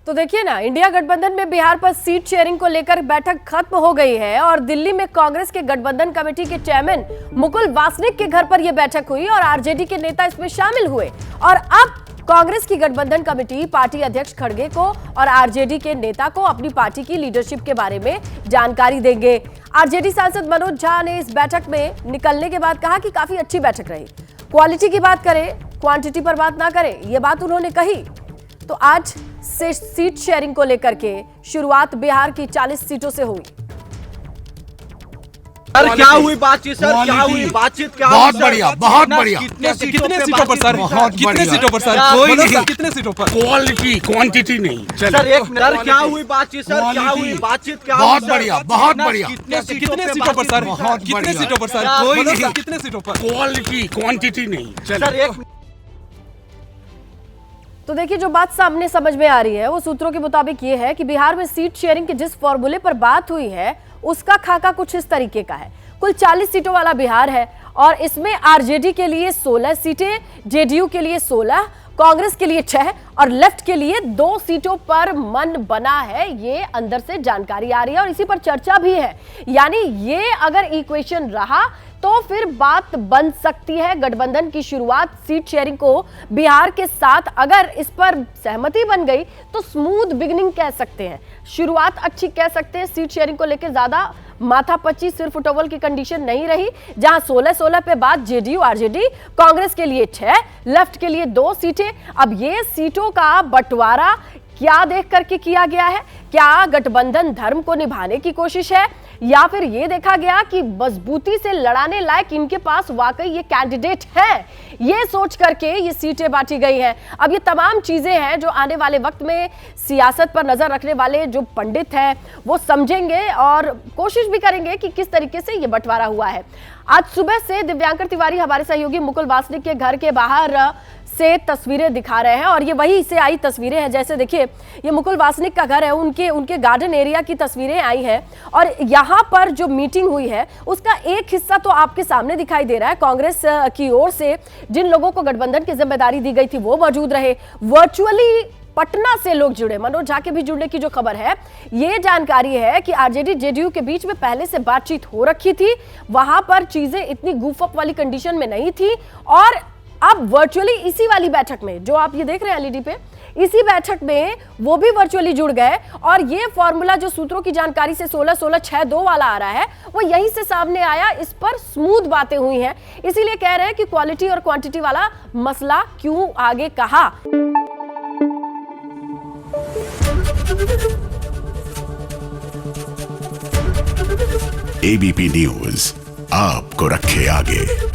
तो देखिए ना, इंडिया गठबंधन में बिहार पर सीट शेयरिंग को लेकर बैठक खत्म हो गई है और दिल्ली में कांग्रेस के गठबंधन कमेटी के चेयरमैन मुकुल वासनिक के घर पर यह बैठक हुई और आरजेडी के नेता इसमें शामिल हुए। और अब कांग्रेस की गठबंधन कमेटी पार्टी अध्यक्ष खड़गे को और आरजेडी के नेता को अपनी पार्टी की लीडरशिप के बारे में जानकारी देंगे। आरजेडी सांसद मनोज झा ने इस बैठक में निकलने के बाद कहा कि काफी अच्छी बैठक रही, क्वालिटी की बात करें, क्वांटिटी पर बात ना करें, ये बात उन्होंने कही। तो आज से सीट शेयरिंग को लेकर के शुरुआत बिहार की 40 सीटों से हुई। सर क्या हुई बातचीत? सर क्या हुई बातचीत? क्या बहुत बढ़िया, बहुत बढ़िया। कितने सीटों पर सर? कितने सीटों पर सर? कोई नहीं, कितने सीटों पर? क्वालिटी क्वांटिटी नहीं। सर एक मिनट, क्या हुई बातचीत? सर क्या हुई बातचीत? क्या बहुत बढ़िया, बहुत बढ़िया। कितने सीटों पर सर? कितने सीटों पर सर? कोई नहीं, कितने सीटों पर? क्वालिटी क्वांटिटी नहीं। सर एक तो देखिए, जो बात सामने समझ में आ रही है वो सूत्रों के मुताबिक ये है कि बिहार में सीट शेयरिंग के जिस फॉर्मूले पर बात हुई है उसका खाका कुछ इस तरीके का है। कुल 40 सीटों वाला बिहार है और इसमें आरजेडी के लिए 16 सीटें, जेडीयू के लिए 16, कांग्रेस के लिए 6 और लेफ्ट के लिए 2 सीटों पर मन बना है। ये अंदर से जानकारी आ रही है और इसी पर चर्चा भी है। यानी ये अगर इक्वेशन रहा तो फिर बात बन सकती है गठबंधन की शुरुआत सीट शेयरिंग को बिहार के साथ। अगर इस पर सहमति बन गई तो स्मूथ बिगिनिंग कह सकते हैं, शुरुआत अच्छी कह सकते हैं। सीट शेयरिंग को लेकर ज्यादा माथापच्ची सिर्फ उठोवल की कंडीशन नहीं रही, जहां 16-16 पे बात जेडीयू आरजेडी, कांग्रेस के लिए 6, लेफ्ट के लिए 2 सीटें। अब ये सीटों का बंटवारा क्या देख करके किया गया है? क्या गठबंधन धर्म को निभाने की कोशिश है या फिर ये देखा गया कि मजबूती से लड़ाने लायक इनके पास वाकई ये कैंडिडेट है? ये सोच करके ये सीटें बांटी गई हैं। अब ये तमाम चीजें हैं जो आने वाले वक्त में सियासत पर नजर रखने वाले जो पंडित हैं वो समझेंगे और कोशिश भी करेंगे कि किस तरीके से ये बंटवारा हुआ है। आज सुबह से दिव्यांकर तिवारी हमारे सहयोगी मुकुल वासनिक के घर के बाहर से तस्वीरें दिखा रहे हैं और ये वहीं से आई तस्वीरें हैं। जैसे देखिए, ये मुकुल वासनिक का घर है, उनके गार्डन एरिया की तस्वीरें आई हैं और यहाँ पर जो मीटिंग हुई है उसका एक हिस्सा तो आपके सामने दिखाई दे रहा है। कांग्रेस की ओर से जिन लोगों को गठबंधन की जिम्मेदारी दी गई थी वो मौजूद रहे। वर्चुअली पटना से लोग जुड़े, मनोज झा के भी जुड़ने की जो खबर है, ये जानकारी है कि आरजेडी जेडीयू के बीच में पहले से बातचीत हो रखी थी। वहां पर चीजें इतनी गूफ अप वाली कंडीशन में नहीं थी और अब वर्चुअली इसी वाली बैठक में जो आप ये देख रहे हैं एलईडी पे, इसी बैठक में वो भी वर्चुअली जुड़ गए और ये फॉर्मूला जो सूत्रों की जानकारी से 16-16-6-2 वाला आ रहा है वो यहीं से सामने आया। इस पर स्मूथ बातें हुई हैं, इसीलिए कह रहे हैं कि क्वालिटी और क्वांटिटी वाला मसला क्यों आगे कहा। एबीपी न्यूज आपको रखे आगे।